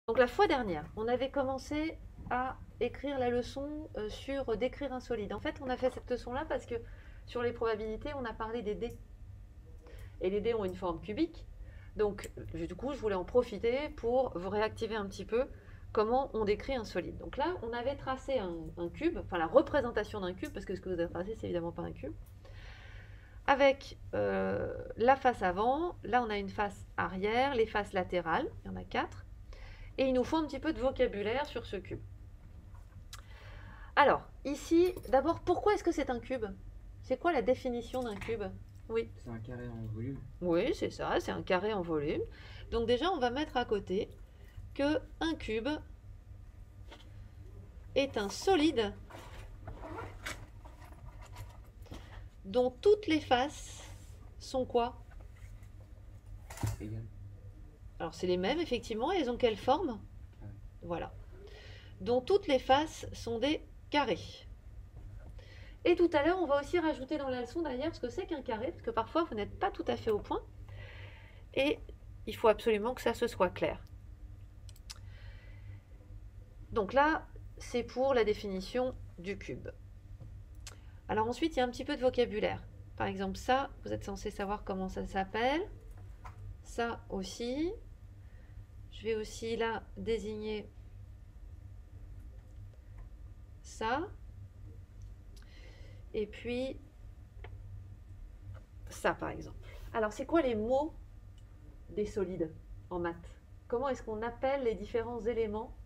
Donc la fois dernière, on avait commencé à écrire la leçon sur décrire un solide. En fait, on a fait cette leçon-là parce que sur les probabilités, on a parlé des dés. Et les dés ont une forme cubique. Donc du coup, je voulais en profiter pour vous réactiver un petit peu comment on décrit un solide. Donc là, on avait tracé un cube, enfin la représentation d'un cube, parce que ce que vous avez tracé, c'est évidemment pas un cube, avec la face avant. Là, on a une face arrière, les faces latérales, il y en a 4. Et il nous faut un petit peu de vocabulaire sur ce cube. Alors, ici, d'abord, pourquoi est-ce que c'est un cube? C'est quoi la définition d'un cube? Oui. C'est un carré en volume. Oui, c'est ça, c'est un carré en volume. Donc déjà, on va mettre à côté que un cube est un solide dont toutes les faces sont quoi? Égal. Alors, c'est les mêmes, effectivement, et elles ont quelle forme? Ouais. Voilà. Dont toutes les faces sont des carrés. Et tout à l'heure, on va aussi rajouter dans la leçon d'ailleurs ce que c'est qu'un carré, parce que parfois, vous n'êtes pas tout à fait au point. Et il faut absolument que ça se soit clair. Donc là, c'est pour la définition du cube. Alors ensuite, il y a un petit peu de vocabulaire. Par exemple, ça, vous êtes censé savoir comment ça s'appelle. Ça aussi. Je vais aussi là désigner ça. Et puis ça, par exemple. Alors, c'est quoi les mots des solides en maths? Comment est-ce qu'on appelle les différents éléments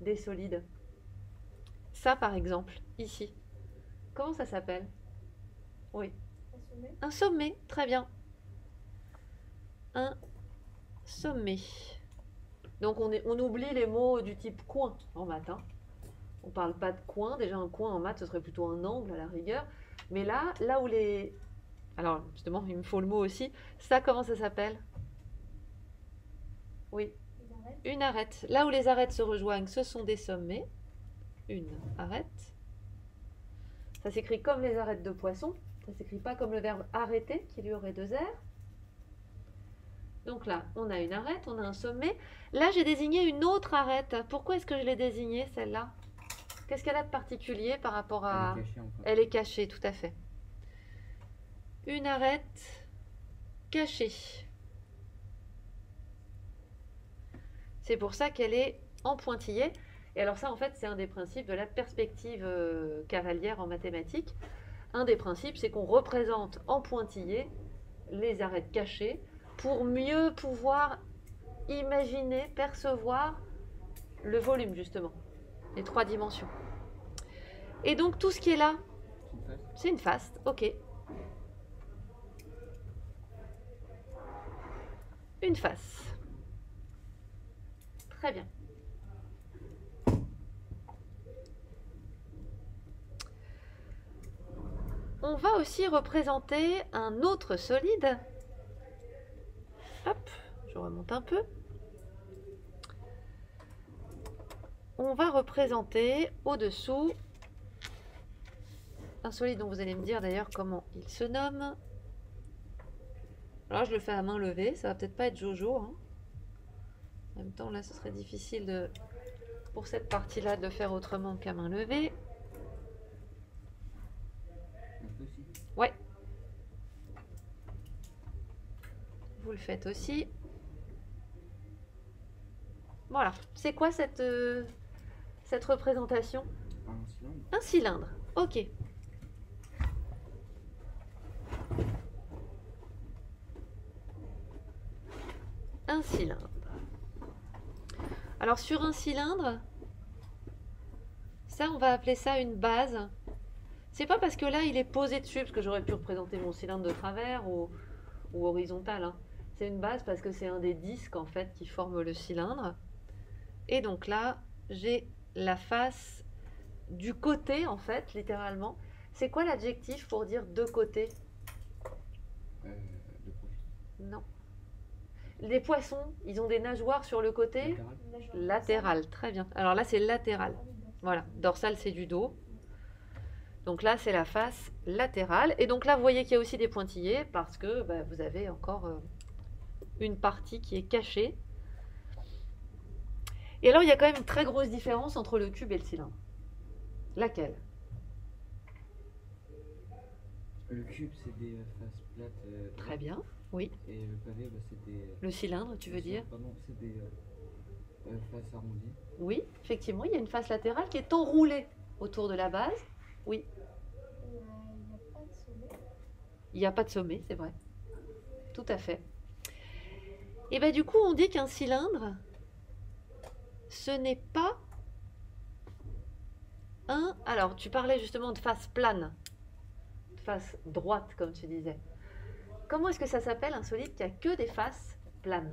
des solides? Ça, par exemple, ici. Comment ça s'appelle? Oui. Un sommet. Un sommet, très bien. Un sommet. Donc on oublie les mots du type coin en maths. Hein. On ne parle pas de coin. Déjà, un coin en maths, ce serait plutôt un angle à la rigueur. Mais là où les... Alors, justement, il me faut le mot aussi. Ça, comment ça s'appelle? Oui. Une arête. Là où les arêtes se rejoignent, ce sont des sommets. Une arête. Ça s'écrit comme les arêtes de poisson. Ça ne s'écrit pas comme le verbe arrêter, qui lui aurait 2 R. Donc là, on a une arête, on a un sommet. Là, j'ai désigné une autre arête. Pourquoi est-ce que je l'ai désignée, celle-là? Qu'est-ce qu'elle a de particulier par rapport à... Elle est cachée, enfin. Elle est cachée, tout à fait. Une arête cachée. C'est pour ça qu'elle est en pointillé. Et alors ça, en fait, c'est un des principes de la perspective cavalière en mathématiques. Un des principes, c'est qu'on représente en pointillé les arêtes cachées pour mieux pouvoir imaginer, percevoir le volume, justement, les 3 dimensions. Et donc, tout ce qui est là, c'est une face, ok. Une face. Très bien. On va aussi représenter un autre solide. Hop, je remonte un peu. On va représenter au-dessous un solide dont vous allez me dire d'ailleurs comment il se nomme. Alors je le fais à main levée, ça va peut-être pas être Jojo. Hein. En même temps là ce serait difficile pour cette partie-là de faire autrement qu'à main levée. Ouais. Vous le faites aussi. Voilà. C'est quoi cette représentation? Un cylindre. Un cylindre. Ok. Un cylindre. Alors sur un cylindre, ça on va appeler ça une base. C'est pas parce que là il est posé dessus, parce que j'aurais pu représenter mon cylindre de travers ou horizontal. Hein. C'est une base parce que c'est un des disques en fait qui forment le cylindre. Et donc là, j'ai la face du côté en fait, littéralement. C'est quoi l'adjectif pour dire de côté? De profil. Non. Les poissons, ils ont des nageoires sur le côté latéral. Très bien. Alors là, c'est latéral. Voilà. Dorsal, c'est du dos. Donc là, c'est la face latérale. Et donc là, vous voyez qu'il y a aussi des pointillés parce que vous avez encore une partie qui est cachée. Et alors, il y a quand même une très grosse différence entre le cube et le cylindre. Laquelle? Le cube, c'est des faces plates. Très bien, oui. Et le pavé, bah, c'est des. Le cylindre, tu veux dire? Pardon, c'est des faces arrondies. Oui, effectivement, il y a une face latérale qui est enroulée autour de la base. Oui, il n'y a pas de sommet, c'est vrai. Tout à fait. Et bien du coup, on dit qu'un cylindre, ce n'est pas un... Alors, tu parlais justement de face plane, de face droite, comme tu disais. Comment est-ce que ça s'appelle un solide qui a que des faces planes?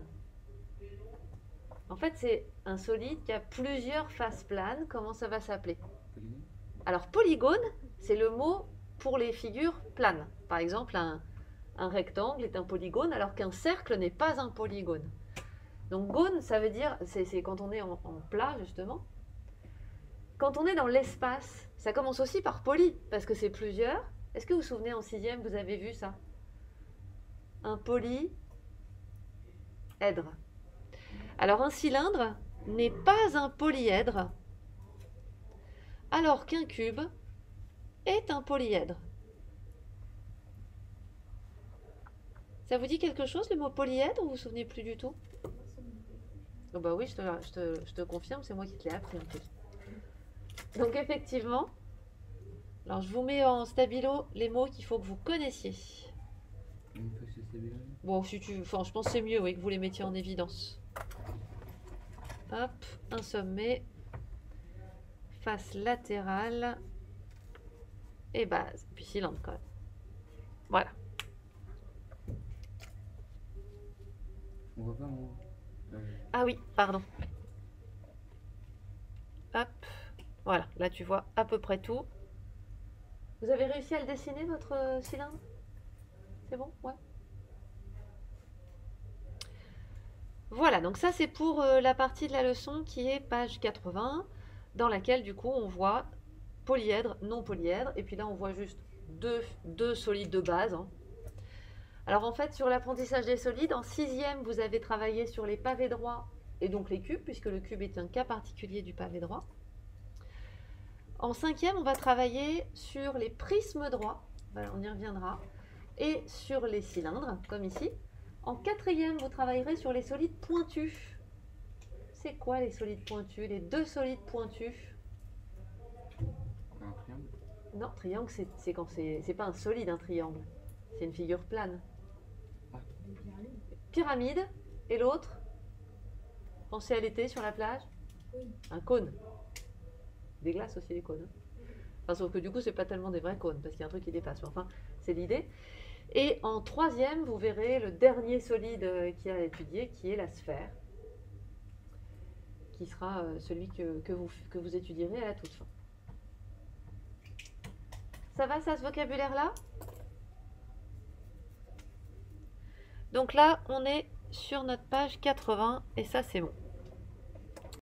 En fait, c'est un solide qui a plusieurs faces planes. Comment ça va s'appeler? Polygone. Alors, polygone, c'est le mot pour les figures planes. Par exemple, un rectangle est un polygone, alors qu'un cercle n'est pas un polygone. Donc, gone, ça veut dire, c'est quand on est en plat, justement. Quand on est dans l'espace, ça commence aussi par poly, parce que c'est plusieurs. Est-ce que vous vous souvenez, en sixième, vous avez vu ça? Un polyèdre. Alors, un cylindre n'est pas un polyèdre, alors qu'un cube est un polyèdre. Ça vous dit quelque chose, le mot polyèdre, ou vous vous souvenez plus du tout? Oh bah oui, je te confirme, c'est moi qui te l'ai appris en plus. Donc effectivement, alors je vous mets en stabilo les mots qu'il faut que vous connaissiez. Une fois que c'est stabilo. Bon, si tu, enfin, je pense que c'est mieux, oui, que vous les mettiez en évidence. Hop, un sommet, face latérale et base, puis cylindre quand même. Voilà. On voit pas moi. Ah oui, pardon. Hop, voilà, là tu vois à peu près tout. Vous avez réussi à le dessiner, votre cylindre? C'est bon? Ouais. Voilà, donc ça c'est pour la partie de la leçon qui est page 80, dans laquelle du coup on voit polyèdre, non polyèdre, et puis là on voit juste deux solides de base. Hein. Alors en fait sur l'apprentissage des solides, en sixième vous avez travaillé sur les pavés droits et donc les cubes, puisque le cube est un cas particulier du pavé droit. En cinquième on va travailler sur les prismes droits, voilà, on y reviendra, et sur les cylindres, comme ici. En quatrième, vous travaillerez sur les solides pointus. C'est quoi les solides pointus? Les deux solides pointus? Un triangle. Non, triangle, c'est quand c'est pas un solide, un triangle. C'est une figure plane. Ah. Pyramide. Et l'autre? Pensez à l'été sur la plage? Un cône. Des glaces aussi, les cônes. Hein. Enfin, sauf que du coup, c'est pas tellement des vrais cônes, parce qu'il y a un truc qui dépasse. Mais enfin, c'est l'idée. Et en troisième, vous verrez le dernier solide qu'il y a à étudier, qui est la sphère, qui sera celui que vous étudierez à la toute fin. Ça va, ça, ce vocabulaire-là? Donc là, on est sur notre page 80, et ça, c'est bon.